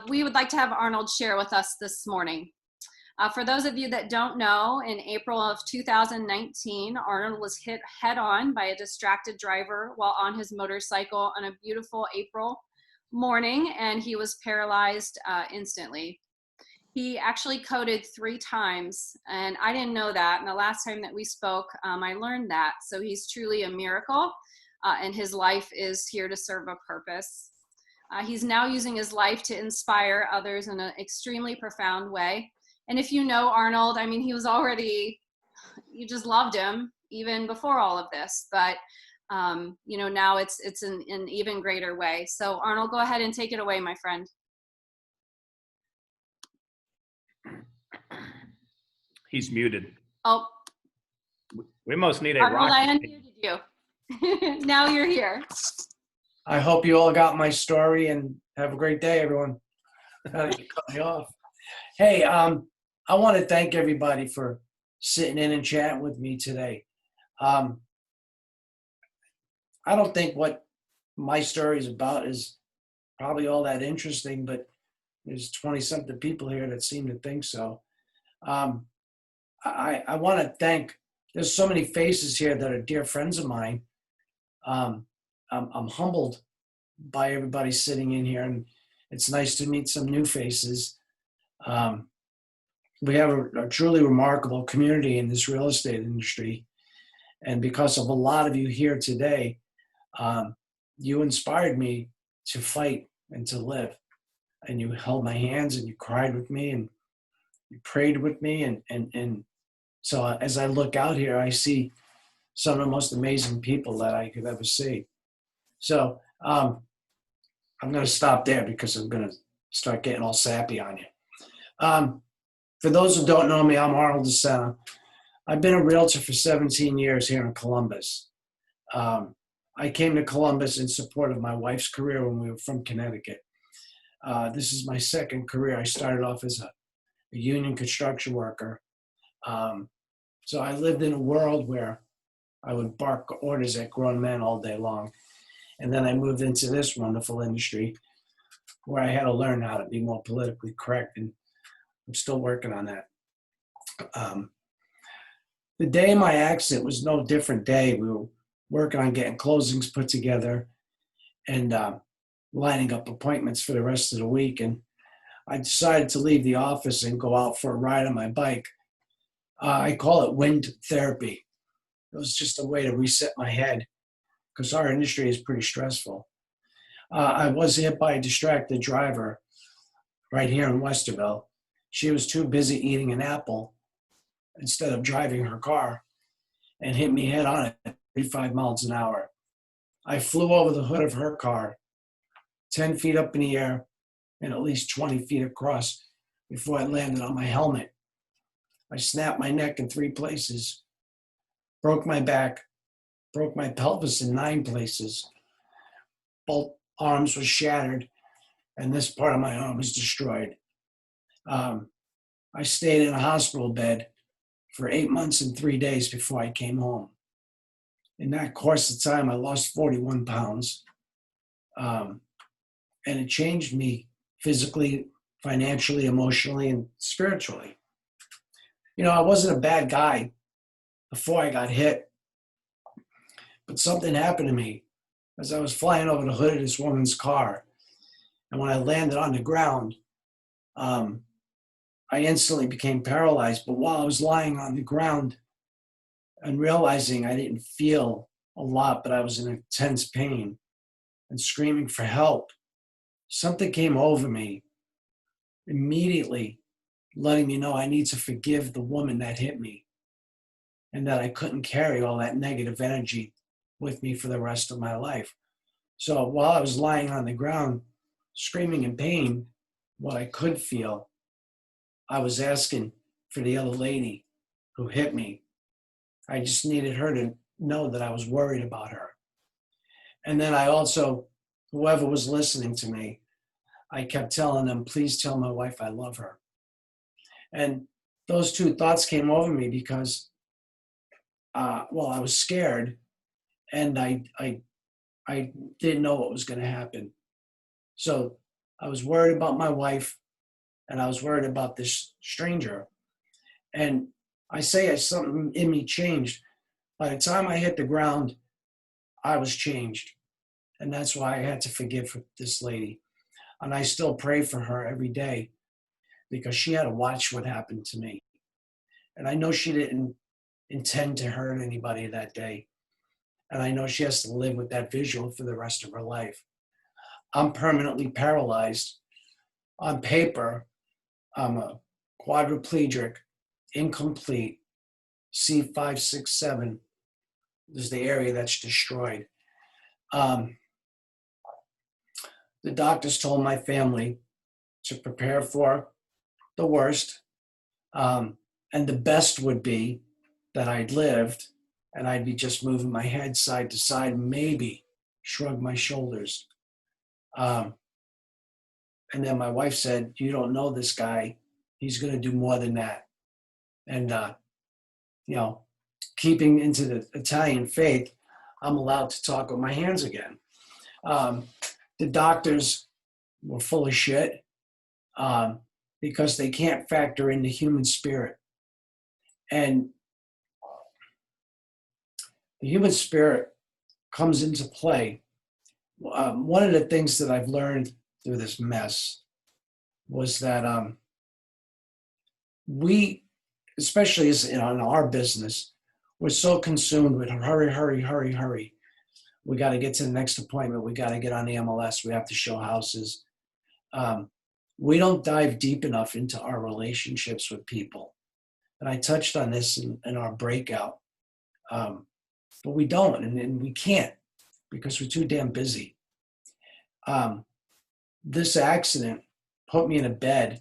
We would like to have Arnold share with us this morning. For those of you that don't know, in April of 2019, Arnold was hit head-on by a distracted driver while on his motorcycle on a beautiful April morning, and he was paralyzed instantly. He actually coded 3 times, and I didn't know that. And the last time that we spoke, I learned that. So he's truly a miracle, and his life is here to serve a purpose. He's now using his life to inspire others in an extremely profound way. And if you know Arnold, I mean, he was already, you just loved him even before all of this, but you know, now it's in an even greater way. So Arnold, go ahead and take it away, my friend. He's muted. Oh. We must need a Arnold, rock. I unmuted you. Now you're here. I hope you all got my story and have a great day, everyone. Cut me off. Hey, I want to thank everybody for sitting in and chatting with me today. I don't think what my story is about is probably all that interesting, but there's 20-something people here that seem to think so. I want to thank, there's so many faces here that are dear friends of mine. I'm humbled by everybody sitting in here, and it's nice to meet some new faces. We have a truly remarkable community in this real estate industry. And because of a lot of you here today, you inspired me to fight and to live. And you held my hands and you cried with me and you prayed with me. And so as I look out here, I see some of the most amazing people that I could ever see. So I'm going to stop there because I'm going to start getting all sappy on you. For those who don't know me, I'm Arnold DeSena. I've been a realtor for 17 years here in Columbus. I came to Columbus in support of my wife's career when we were from Connecticut. This is my second career. I started off as a union construction worker. So I lived in a world where I would bark orders at grown men all day long. And then I moved into this wonderful industry where I had to learn how to be more politically correct, and I'm still working on that. The day of my accident was no different day. We were working on getting closings put together and lining up appointments for the rest of the week. And I decided to leave the office and go out for a ride on my bike. I call it wind therapy. It was just a way to reset my head because our industry is pretty stressful. I was hit by a distracted driver right here in Westerville. She was too busy eating an apple instead of driving her car and hit me head on at 35 miles an hour. I flew over the hood of her car, 10 feet up in the air and at least 20 feet across before I landed on my helmet. I snapped my neck in 3 places, broke my back, broke my pelvis in 9 places. Both arms were shattered and this part of my arm was destroyed. I stayed in a hospital bed for 8 months and 3 days before I came home. In that course of time, I lost 41 pounds. And it changed me physically, financially, emotionally, and spiritually. You know, I wasn't a bad guy before I got hit, but something happened to me as I was flying over the hood of this woman's car. And when I landed on the ground, I instantly became paralyzed. But while I was lying on the ground and realizing I didn't feel a lot, but I was in intense pain and screaming for help, something came over me immediately, letting me know I need to forgive the woman that hit me and that I couldn't carry all that negative energy with me for the rest of my life. So while I was lying on the ground, screaming in pain, what I could feel, I was asking for the other lady who hit me. I just needed her to know that I was worried about her. And then I also, whoever was listening to me, I kept telling them, please tell my wife I love her. And those 2 thoughts came over me because, I was scared and I didn't know what was going to happen. So I was worried about my wife, and I was worried about this stranger. And I say something in me changed. By the time I hit the ground, I was changed. And that's why I had to forgive this lady. And I still pray for her every day because she had to watch what happened to me. And I know she didn't intend to hurt anybody that day. And I know she has to live with that visual for the rest of her life. I'm permanently paralyzed. On paper, I'm a quadriplegic, incomplete, C567 is the area that's destroyed. The doctors told my family to prepare for the worst. And the best would be that I'd lived and I'd be just moving my head side to side, maybe shrug my shoulders. And then my wife said, "You don't know this guy. He's going to do more than that." And, keeping into the Italian faith, I'm allowed to talk with my hands again. The doctors were full of shit because they can't factor in the human spirit. And the human spirit comes into play. One of the things that I've learned through this mess was that we, especially in our business, we're so consumed with hurry, hurry, hurry, hurry. We got to get to the next appointment. We got to get on the MLS. We have to show houses. We don't dive deep enough into our relationships with people. And I touched on this in our breakout. But we don't, and we can't because we're too damn busy. This accident put me in a bed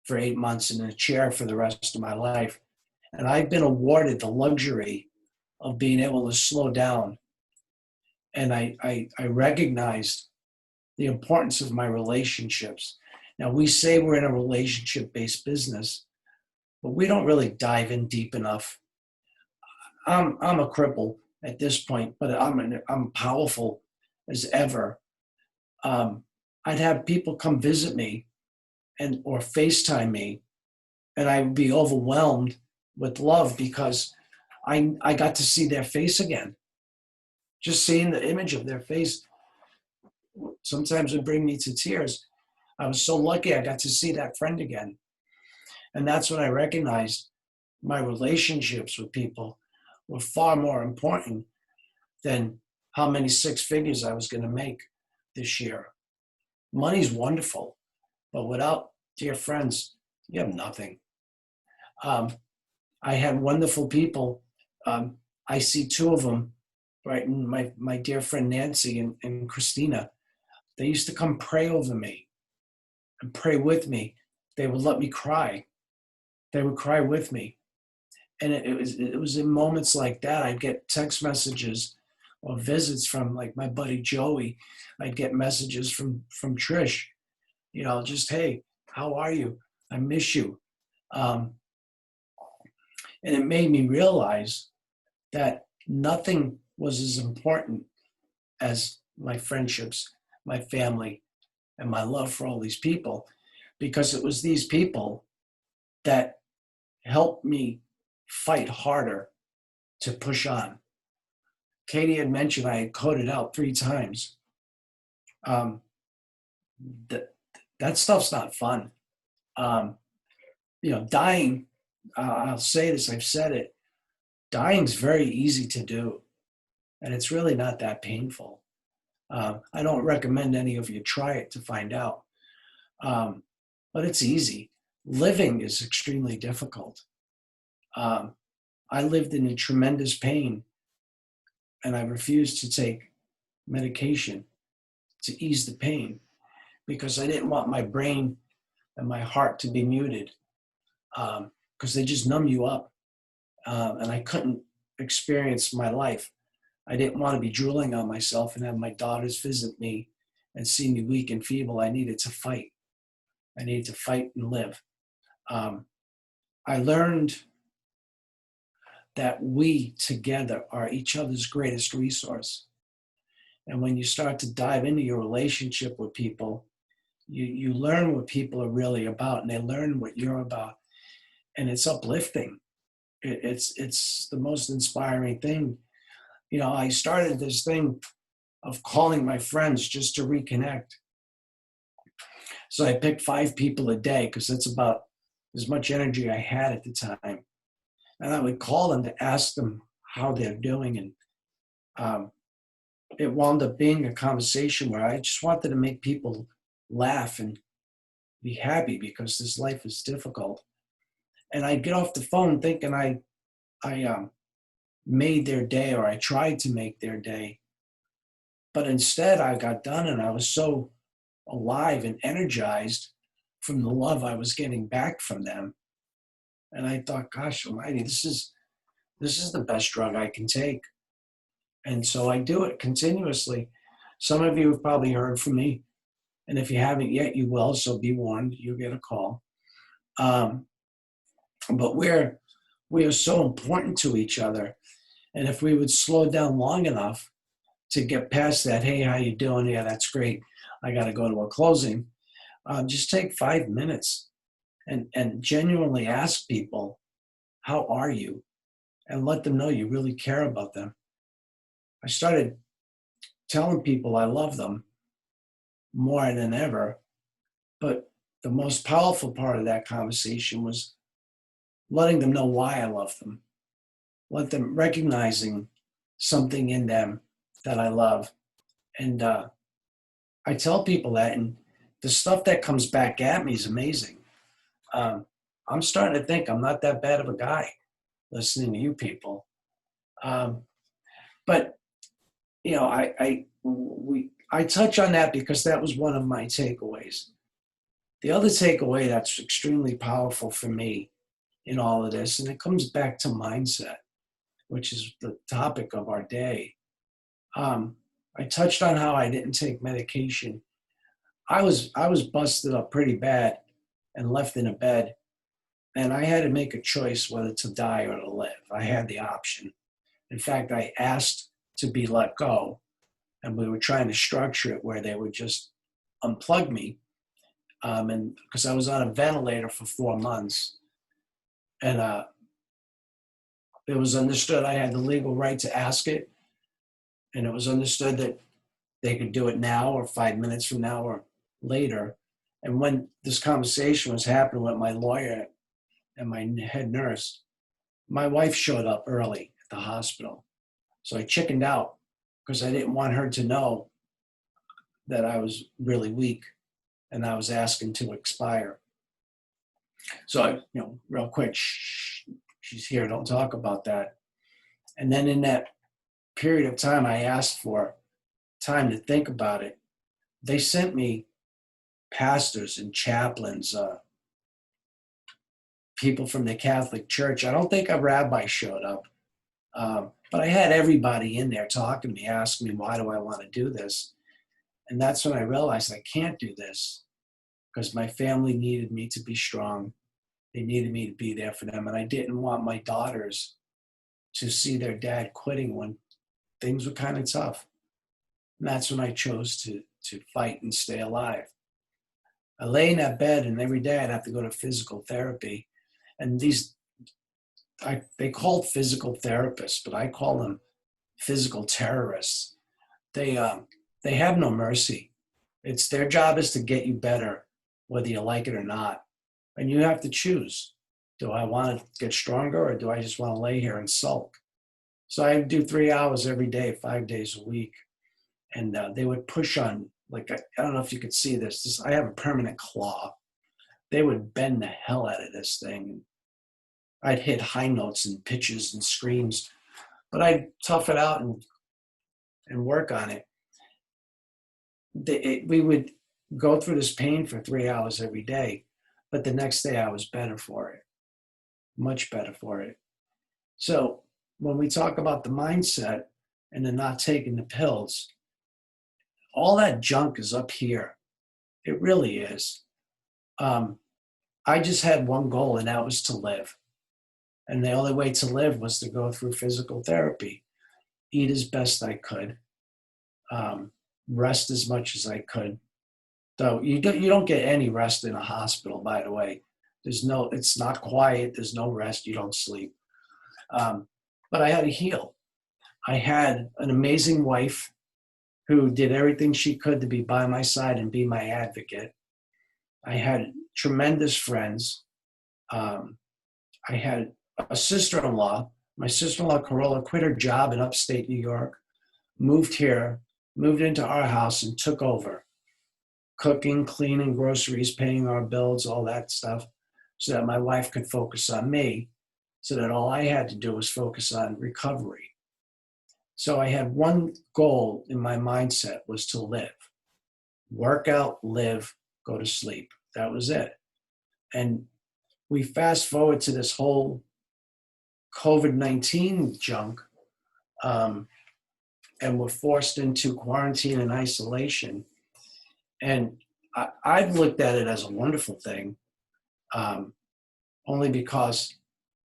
for 8 months and in a chair for the rest of my life. And I've been awarded the luxury of being able to slow down. And I recognized the importance of my relationships. Now, we say we're in a relationship-based business, but we don't really dive in deep enough. I'm a cripple at this point, but I'm powerful as ever. I'd have people come visit me or FaceTime me, and I would be overwhelmed with love because I got to see their face again. Just seeing the image of their face sometimes would bring me to tears. I was so lucky I got to see that friend again. And that's when I recognized my relationships with people were far more important than how many six figures I was going to make this year. Money's wonderful, but without dear friends, you have nothing. I had wonderful people. I see two of them, right? And my dear friend Nancy and Christina, they used to come pray over me and pray with me. They would let me cry. They would cry with me. And it was in moments like that, I'd get text messages or visits from like my buddy Joey. I'd get messages from Trish, just, "Hey, how are you? I miss you." And it made me realize that nothing was as important as my friendships, my family, and my love for all these people, because it was these people that helped me fight harder to push on. Katie had mentioned I had coded out 3 times. That stuff's not fun. Dying, I'll say this, I've said it, dying's very easy to do, and it's really not that painful. I don't recommend any of you try it to find out, but it's easy. Living is extremely difficult. I lived in a tremendous pain, and I refused to take medication to ease the pain because I didn't want my brain and my heart to be muted, because they just numb you up, and I couldn't experience my life. I didn't want to be drooling on myself and have my daughters visit me and see me weak and feeble. I needed to fight. I needed to fight and live. I learned that we together are each other's greatest resource. And when you start to dive into your relationship with people, you learn what people are really about, and they learn what you're about, and it's uplifting. It's the most inspiring thing. You know, I started this thing of calling my friends just to reconnect. So I picked 5 people a day because that's about as much energy I had at the time. And I would call them to ask them how they're doing. And it wound up being a conversation where I just wanted to make people laugh and be happy because this life is difficult. And I'd get off the phone thinking I made their day, or I tried to make their day. But instead I got done and I was so alive and energized from the love I was getting back from them. And I thought, gosh almighty, this is the best drug I can take. And so I do it continuously. Some of you have probably heard from me. And if you haven't yet, you will. So be warned, you'll get a call. But we are so important to each other. And if we would slow down long enough to get past that, hey, how you doing? Yeah, that's great. I got to go to a closing. Just take 5 minutes and genuinely ask people, how are you? And let them know you really care about them. I started telling people I love them more than ever. But the most powerful part of that conversation was letting them know why I love them. Let them recognizing something in them that I love. And I tell people that, and the stuff that comes back at me is amazing. I'm starting to think I'm not that bad of a guy listening to you people. But you know, I touch on that because that was one of my takeaways. The other takeaway that's extremely powerful for me in all of this, and it comes back to mindset, which is the topic of our day. I touched on how I didn't take medication. I was busted up pretty bad and left in a bed, and I had to make a choice whether to die or to live. I had the option. In fact, I asked to be let go, and we were trying to structure it where they would just unplug me, and because I was on a ventilator for 4 months, and it was understood I had the legal right to ask it, and it was understood that they could do it now or 5 minutes from now or later. And when this conversation was happening with my lawyer and my head nurse, my wife showed up early at the hospital. So I chickened out because I didn't want her to know that I was really weak and I was asking to expire. So I, real quick, shh, she's here, don't talk about that. And then in that period of time, I asked for time to think about it. They sent me pastors and chaplains, people from the Catholic Church. I don't think a rabbi showed up, but I had everybody in there talking to me, asking me, why do I want to do this? And that's when I realized I can't do this because my family needed me to be strong. They needed me to be there for them. And I didn't want my daughters to see their dad quitting when things were kind of tough. And that's when I chose to fight and stay alive. I lay in that bed, and every day I'd have to go to physical therapy. And they called physical therapists, but I call them physical terrorists. They have no mercy. It's their job is to get you better, whether you like it or not. And you have to choose. Do I want to get stronger, or do I just want to lay here and sulk? So I do 3 hours every day, 5 days a week. And they would push on, like, I don't know if you could see this. I have a permanent claw. They would bend the hell out of this thing. I'd hit high notes and pitches and screams, but I'd tough it out and work on it. We would go through this pain for 3 hours every day, but the next day I was better for it, much better for it. So when we talk about the mindset and the not taking the pills, all that junk is up here. It really is. I just had one goal, and that was to live. And the only way to live was to go through physical therapy, eat as best I could, rest as much as I could. So you don't get any rest in a hospital, by the way. It's not quiet. There's no rest. You don't sleep. But I had to heal. I had an amazing wife who did everything she could to be by my side and be my advocate. I had tremendous friends. I had a sister-in-law. My sister-in-law, Corolla, quit her job in upstate New York, moved here, moved into our house and took over. Cooking, cleaning, groceries, paying our bills, all that stuff, so that my wife could focus on me, so that all I had to do was focus on recovery. So I had one goal in my mindset was to live. Work out, live, go to sleep. That was it. And we fast forward to this whole COVID-19 junk, and we're forced into quarantine and isolation. And I've looked at it as a wonderful thing, only because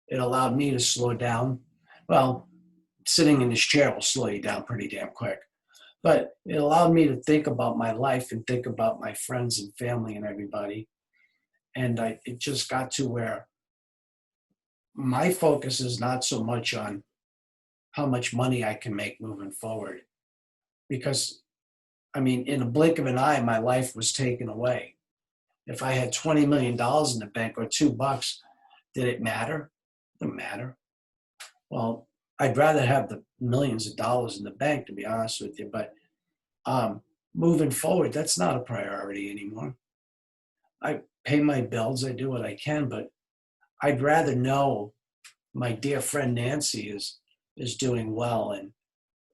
it allowed me to slow down. Well, sitting in this chair will slow you down pretty damn quick. But it allowed me to think about my life and think about my friends and family and everybody. And it just got to where my focus is not so much on how much money I can make moving forward. Because, I mean, in a blink of an eye, my life was taken away. If I had $20 million in the bank or $2, did it matter? It didn't matter. Well, I'd rather have the millions of dollars in the bank, to be honest with you. But moving forward, that's not a priority anymore. I pay my bills, I do what I can, but I'd rather know my dear friend Nancy is doing well and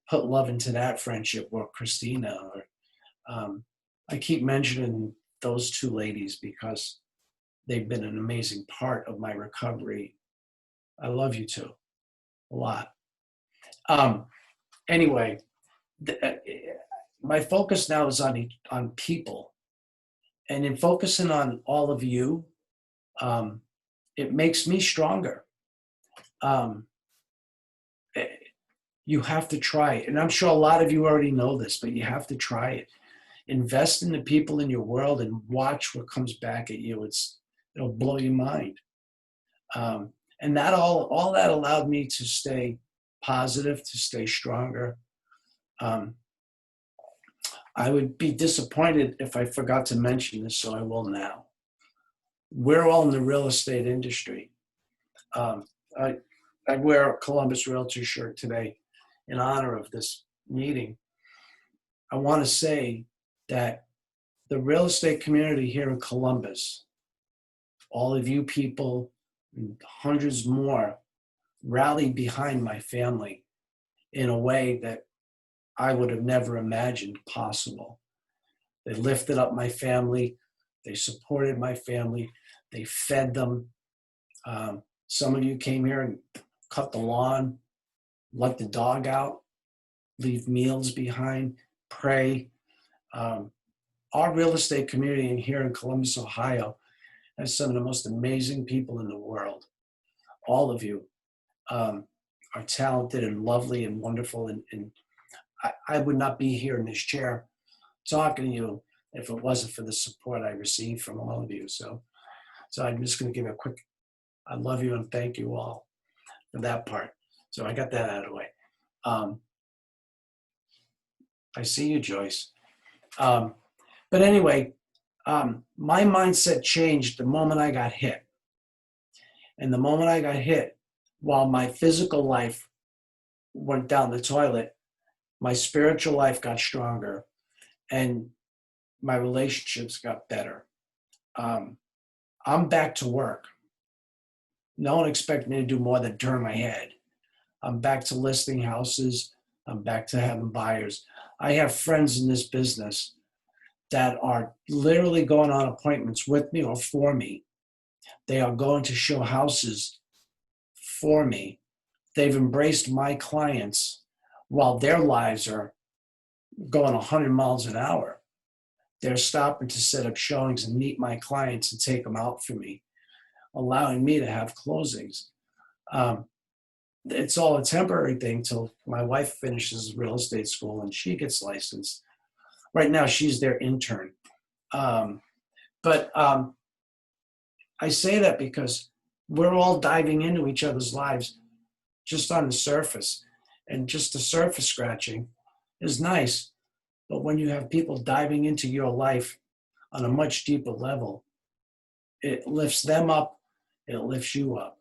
put love into that friendship, or Christina. Or I keep mentioning those two ladies because they've been an amazing part of my recovery. I love you two a lot. Anyway, my focus now is on people, and in focusing on all of you, it makes me stronger. You have to try it, and I'm sure a lot of you already know this, but you have to try it. Invest in the people in your world and watch what comes back at you. It'll blow your mind. And that all that allowed me to stay positive, to stay stronger. I would be disappointed if I forgot to mention this, so I will now. We're all in the real estate industry. I wear a Columbus Realtor shirt today in honor of this meeting. I want to say that the real estate community here in Columbus, all of you people and hundreds more, rallied behind my family in a way that I would have never imagined possible. They lifted up my family. They supported my family. They fed them. Some of you came here and cut the lawn, let the dog out, leave meals behind, pray. Our real estate community in here in Columbus, Ohio, has some of the most amazing people in the world. All of you are talented and lovely and wonderful. And I would not be here in this chair talking to you if it wasn't for the support I received from all of you. So I'm just going to give a quick, I love you and thank you all for that part. So I got that out of the way. I see you, Joyce. But anyway, my mindset changed the moment I got hit. And the moment I got hit, while my physical life went down the toilet, my spiritual life got stronger and my relationships got better. I'm back to work. No one expected me to do more than turn my head. I'm back to listing houses. I'm back to having buyers. I have friends in this business that are literally going on appointments with me or for me. They are going to show houses for me. They've embraced my clients while their lives are going 100 miles an hour. They're stopping to set up showings and meet my clients and take them out for me, allowing me to have closings. It's all a temporary thing till my wife finishes real estate school and she gets licensed. Right now, she's their intern. Um, but I say that because we're all diving into each other's lives just on the surface. And just the surface scratching is nice. But when you have people diving into your life on a much deeper level, it lifts them up, it lifts you up.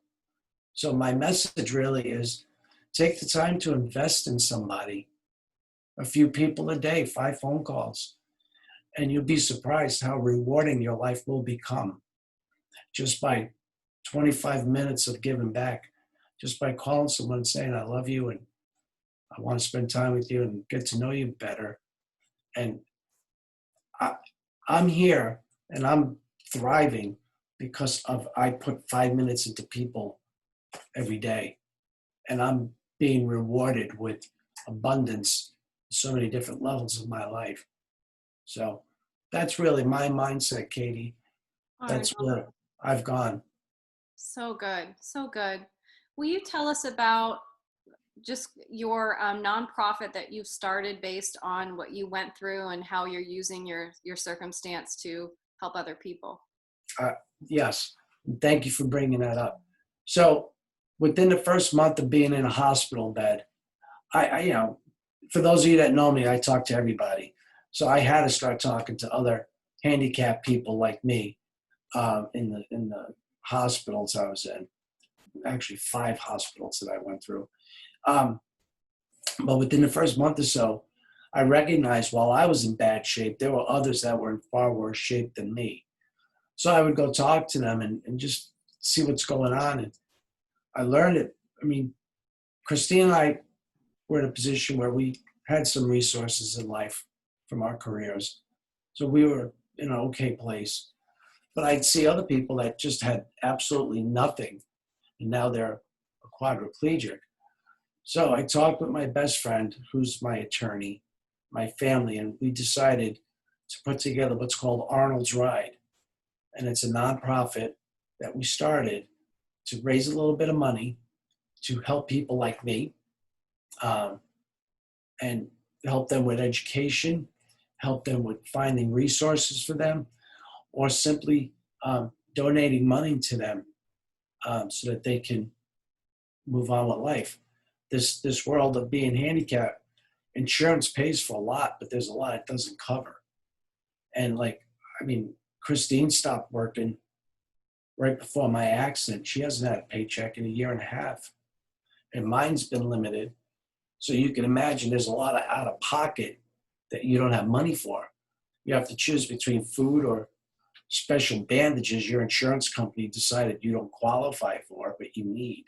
So my message really is take the time to invest in somebody, a few people a day, 5 phone calls, and you'll be surprised how rewarding your life will become just by 25 minutes of giving back, just by calling someone and saying, I love you and I want to spend time with you and get to know you better. And I'm here and I'm thriving because of I put 5 minutes into people every day. And I'm being rewarded with abundance, so many different levels of my life. So that's really my mindset, Katie. That's where I've gone. So good. So good. Will you tell us about just your nonprofit that you've started based on what you went through and how you're using your circumstance to help other people? Yes. Thank you for bringing that up. So within the first month of being in a hospital bed, I for those of you that know me, I talk to everybody. So I had to start talking to other handicapped people like me in the hospitals I was in. Actually, 5 hospitals that I went through. But within the first month or so, I recognized while I was in bad shape, there were others that were in far worse shape than me. So I would go talk to them and just see what's going on. And I learned it. I mean, Christine and I were in a position where we had some resources in life from our careers. So we were in an okay place. But I'd see other people that just had absolutely nothing. And now they're a quadriplegic. So I talked with my best friend, who's my attorney, my family, and we decided to put together what's called Arnolds Ride. And it's a nonprofit that we started to raise a little bit of money to help people like me and help them with education, help them with finding resources for them, or simply donating money to them so that they can move on with life. This world of being handicapped, insurance pays for a lot, but there's a lot it doesn't cover. And Christine stopped working right before my accident. She hasn't had a paycheck in a year and a half. And mine's been limited. So you can imagine there's a lot of out of pocket that you don't have money for. You have to choose between food or special bandages your insurance company decided you don't qualify for, but you need.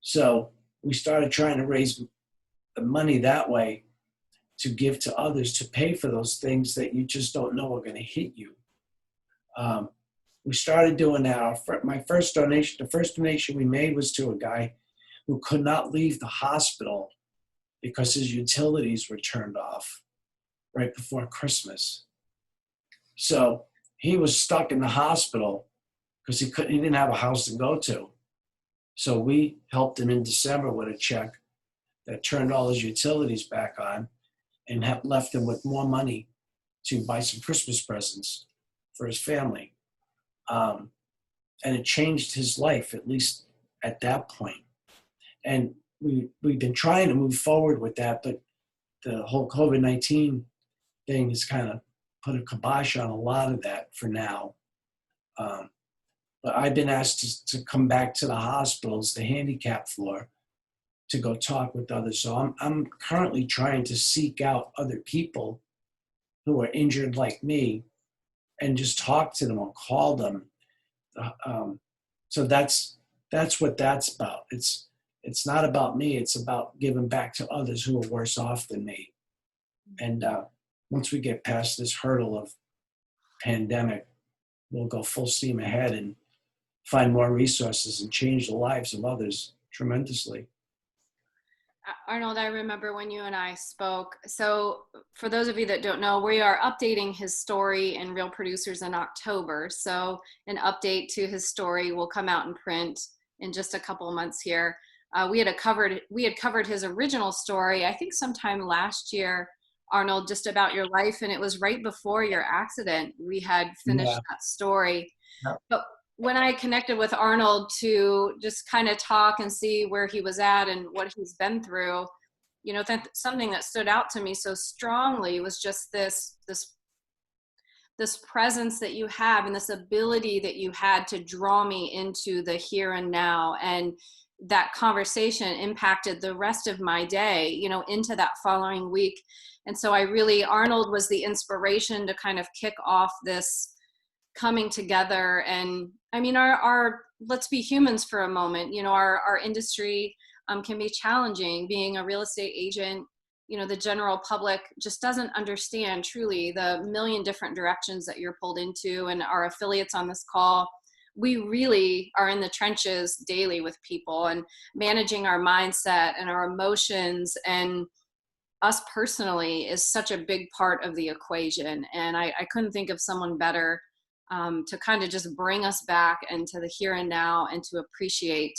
So we started trying to raise the money that way to give to others to pay for those things that you just don't know are going to hit you. We started doing that. My first donation, the first donation we made was to a guy who could not leave the hospital because his utilities were turned off right before Christmas. So he was stuck in the hospital because he didn't have a house to go to. So we helped him in December with a check that turned all his utilities back on and left him with more money to buy some Christmas presents for his family. And it changed his life, at least at that point. And we've been trying to move forward with that, but the whole COVID-19 thing has kind of put a kibosh on a lot of that for now. But I've been asked to come back to the hospitals, the handicap floor, to go talk with others. So I'm currently trying to seek out other people who are injured like me and just talk to them or call them. So that's what that's about. It's not about me. It's about giving back to others who are worse off than me. And once we get past this hurdle of pandemic, we'll go full steam ahead and find more resources and change the lives of others tremendously. Arnold, I remember when you and I spoke. So for those of you that don't know, we are updating his story in Real Producers in October. So an update to his story will come out in print in just a couple of months here. We had covered his original story, I think sometime last year Arnold, just about your life. And it was right before your accident. We had finished Yeah. that story. Yeah. But when I connected with Arnold to just kind of talk and see where he was at and what he's been through, you know, something that stood out to me so strongly was just this presence that you have and this ability that you had to draw me into the here and now. And that conversation impacted the rest of my day, you know, into that following week. And so Arnold was the inspiration to kind of kick off this coming together. And I mean, our let's be humans for a moment. You know, our industry can be challenging. Being a real estate agent, you know, the general public just doesn't understand truly the million different directions that you're pulled into. And our affiliates on this call, we really are in the trenches daily with people and managing our mindset and our emotions, and us personally is such a big part of the equation. And I couldn't think of someone better to kind of just bring us back into the here and now and to appreciate,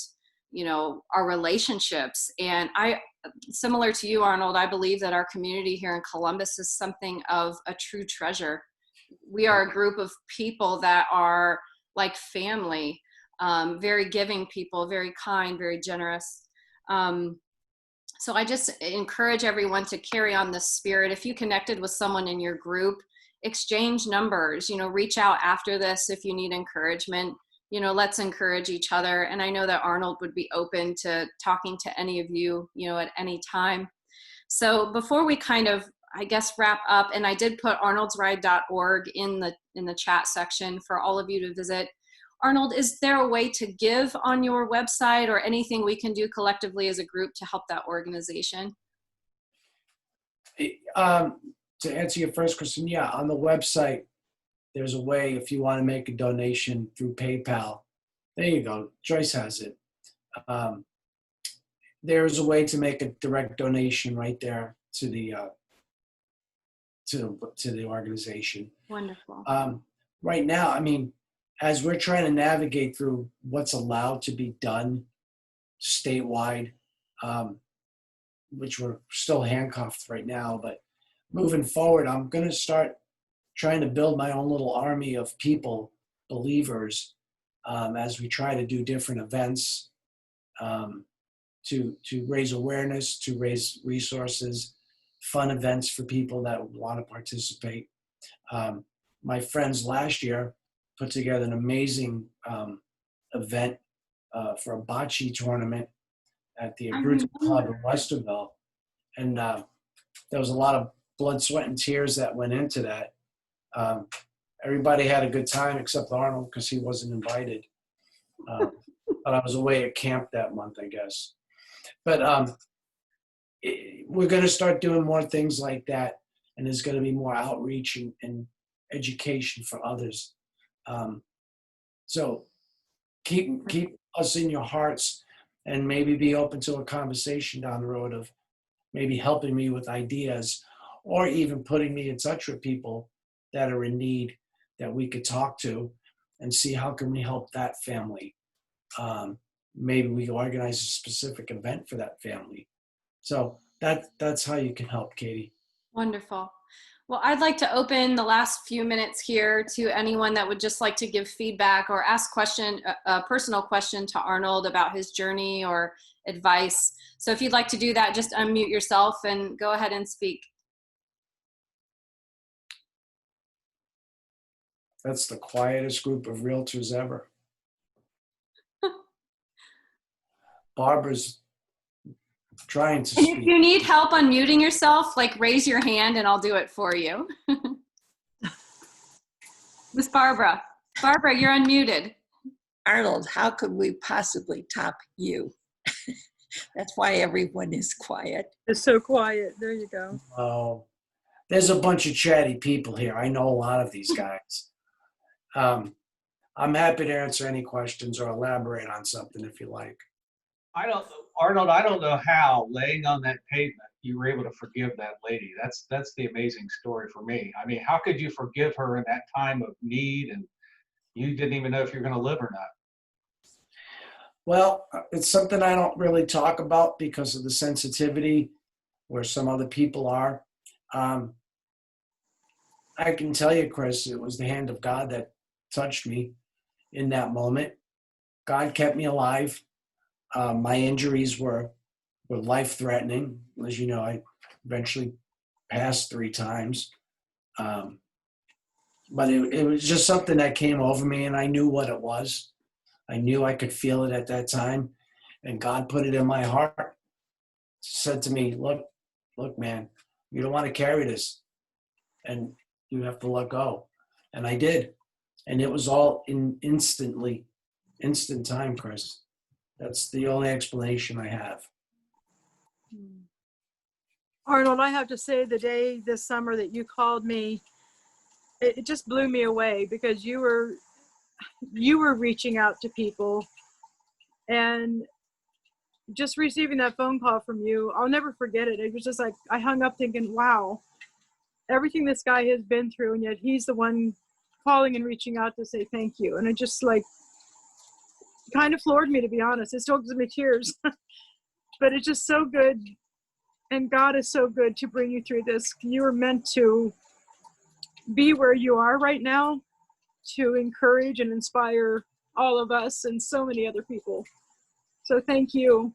you know, our relationships. And similar to you, Arnold, I believe that our community here in Columbus is something of a true treasure. We are a group of people that are like family, very giving people, very kind, very generous. So I just encourage everyone to carry on this spirit. If you connected with someone in your group, exchange numbers, you know, reach out after this if you need encouragement. You know, let's encourage each other. And I know that Arnold would be open to talking to any of you, you know, at any time. So before we kind of, I guess, wrap up, and I did put arnoldsride.org in the chat section for all of you to visit. Arnold, is there a way to give on your website or anything we can do collectively as a group to help that organization? To answer your first question, yeah, on the website, there's a way if you want to make a donation through PayPal. There you go. Joyce has it. There's a way to make a direct donation right there to the organization. Wonderful. Right now, I mean, as we're trying to navigate through what's allowed to be done statewide, which we're still handcuffed right now, but moving forward, I'm going to start trying to build my own little army of people, believers, as we try to do different events to raise awareness, to raise resources, fun events for people that want to participate. My friends last year put together an amazing event for a bocce tournament at the Abruzzo Club in Westerville. And there was a lot of blood, sweat, and tears that went into that. Everybody had a good time except Arnold because he wasn't invited. But I was away at camp that month, I guess. But we're going to start doing more things like that, and there's going to be more outreach and education for others. So keep us in your hearts, and maybe be open to a conversation down the road of maybe helping me with ideas, or even putting me in touch with people that are in need that we could talk to and see how can we help that family. Maybe we organize a specific event for that family. So that's how you can help, Katie. Wonderful. Well, I'd like to open the last few minutes here to anyone that would just like to give feedback or ask a personal question to Arnold about his journey or advice. So if you'd like to do that, just unmute yourself and go ahead and speak. That's the quietest group of realtors ever. Barbara's trying to speak. If you need help unmuting yourself, like raise your hand and I'll do it for you. Miss Barbara. Barbara, you're unmuted. Arnold, how could we possibly top you? That's why everyone is quiet. It's so quiet. There you go. Oh, there's a bunch of chatty people here. I know a lot of these guys. I'm happy to answer any questions or elaborate on something if you like. Arnold, I don't know how, laying on that pavement, you were able to forgive that lady. That's the amazing story for me. I mean, how could you forgive her in that time of need, and you didn't even know if you're going to live or not? Well, it's something I don't really talk about because of the sensitivity where some other people are. Um, I can tell you, Chris, it was the hand of God that touched me in that moment. God kept me alive. My injuries were life-threatening. As you know, I eventually passed 3 times. But it was just something that came over me, and I knew what it was. I knew I could feel it at that time, and God put it in my heart. Said to me, look, man, you don't want to carry this, and you have to let go. And I did. And it was all instant time, Chris. That's the only explanation I have. Arnold, I have to say the day this summer that you called me, it just blew me away because you were reaching out to people, and just receiving that phone call from you, I'll never forget it. It was just like, I hung up thinking, wow, everything this guy has been through, and yet he's the one calling and reaching out to say thank you. And it just like kind of floored me, to be honest. It still gives me tears, but it's just so good. And God is so good to bring you through this. You were meant to be where you are right now, to encourage and inspire all of us and so many other people. So thank you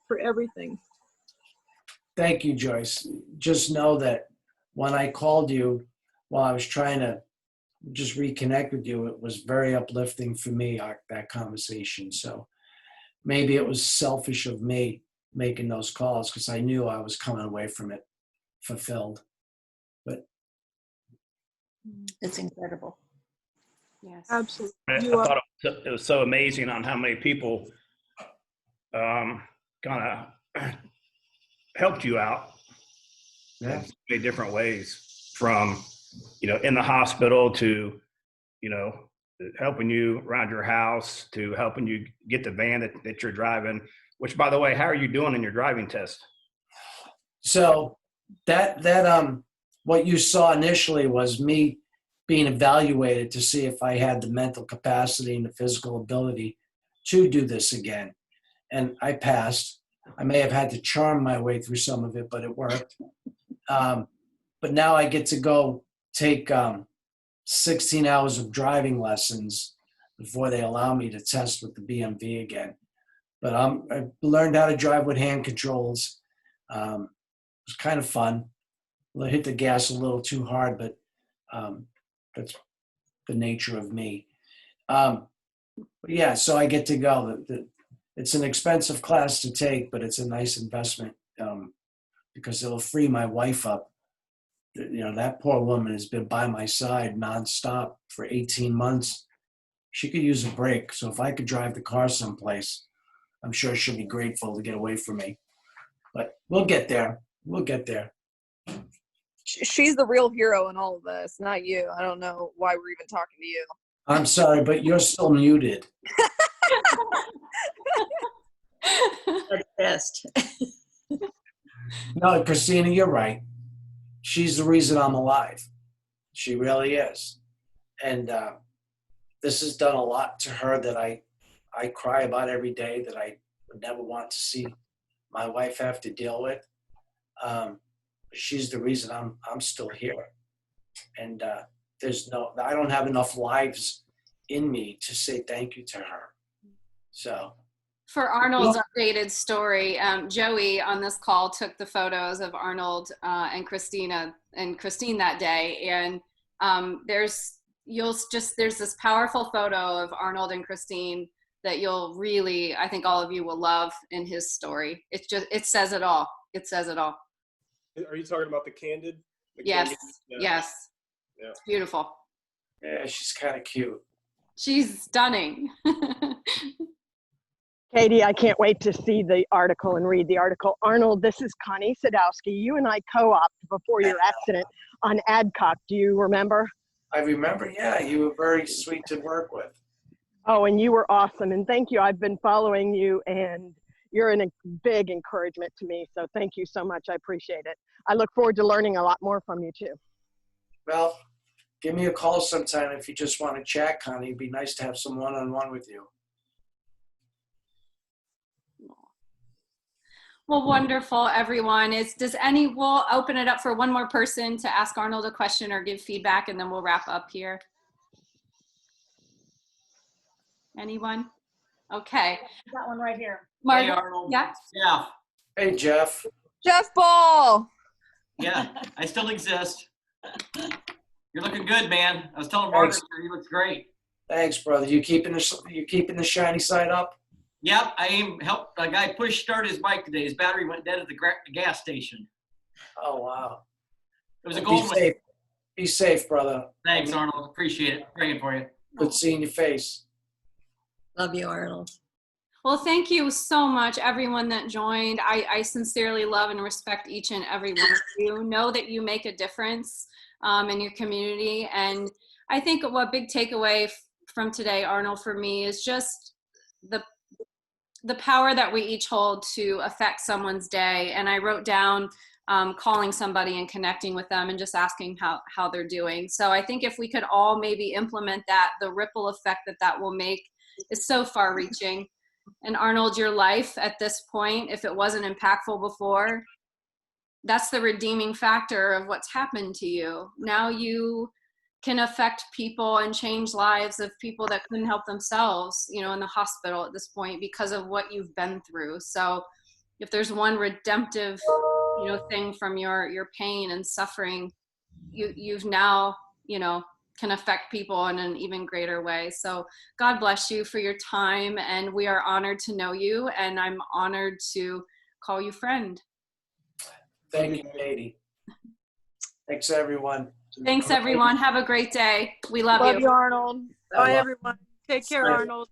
for everything. Thank you, Joyce. Just know that when I called you while I was trying to just reconnect with you, it was very uplifting for me, that conversation. So maybe it was selfish of me making those calls because I knew I was coming away from it fulfilled. But It's incredible. Yes. Absolutely. I You are. thought it was so amazing on how many people kind of helped you out yeah, in so many different ways, from, in the hospital to, helping you around your house, to helping you get the van that you're driving, which, by the way, how are you doing in your driving test? so that what you saw initially was me being evaluated to see if I had the mental capacity and the physical ability to do this again. And I passed. I may have had to charm my way through some of it, but it worked. But now I get to go take 16 hours of driving lessons before they allow me to test with the BMV again. But I learned how to drive with hand controls. It was kind of fun. I hit the gas a little too hard, but that's the nature of me. But yeah, so I get to go. It's an expensive class to take, but it's a nice investment because it'll free my wife up. That poor woman has been by my side nonstop for 18 months. She could use a break. So if I could drive the car someplace, I'm sure she'll be grateful to get away from me. But we'll get there. We'll get there. She's the real hero in all of this, not you. I don't know why we're even talking to you. I'm sorry, but you're still muted. That's best. No, Christina, you're right. She's the reason I'm alive. She really is. And this has done a lot to her that I cry about every day, that I would never want to see my wife have to deal with. She's the reason I'm still here. And I don't have enough lives in me to say thank you to her. So. For Arnold's updated story, Joey on this call took the photos of Arnold and Christine that day, and there's this powerful photo of Arnold and Christine that you'll really, I think all of you will love in his story. It says it all. It says it all. Are you talking about the candid? Yes. Candid? Yeah. Yes. Yeah. It's beautiful. Yeah, she's kind of cute. She's stunning. Katie, I can't wait to see the article and read the article. Arnold, this is Connie Sadowski. You and I co-opted before your accident on Adcock. Do you remember? I remember, yeah, you were very sweet to work with. Oh, and you were awesome. And thank you. I've been following you, and you're a big encouragement to me. So thank you so much. I appreciate it. I look forward to learning a lot more from you, too. Well, give me a call sometime if you just want to chat, Connie. It'd be nice to have some one-on-one with you. Well, wonderful, everyone. We'll open it up for one more person to ask Arnold a question or give feedback, and then we'll wrap up here. Anyone? Okay. Got one right here. Margaret? Hey, Arnold. Yeah. Yeah. Hey, Jeff. Jeff Ball. Yeah, I still exist. You're looking good, man. I was telling Margaret, he looks great. Thanks, brother. You keeping the shiny side up? Yep, I helped a guy start his bike today. His battery went dead at the gas station. Oh, wow. It was a gold one. Be safe, brother. Thanks, Arnold. Appreciate it. Praying for you. Good seeing your face. Love you, Arnold. Well, thank you so much, everyone that joined. I sincerely love and respect each and every one of you. Know that you make a difference in your community. And I think what big takeaway from today, Arnold, for me is just the power that we each hold to affect someone's day. And I wrote down calling somebody and connecting with them and just asking how they're doing. So I think if we could all maybe implement that, the ripple effect that will make is so far reaching. And Arnold, your life at this point, if it wasn't impactful before, that's the redeeming factor of what's happened to you. Now you can affect people and change lives of people that couldn't help themselves, in the hospital at this point because of what you've been through. So if there's one redemptive, thing from your pain and suffering, you've now, can affect people in an even greater way. So God bless you for your time, and we are honored to know you, and I'm honored to call you friend. Thank you, lady. Thanks, everyone. Thanks, everyone. Have a great day. We love you. Love you, Arnold. Bye, everyone. Take care, Arnold.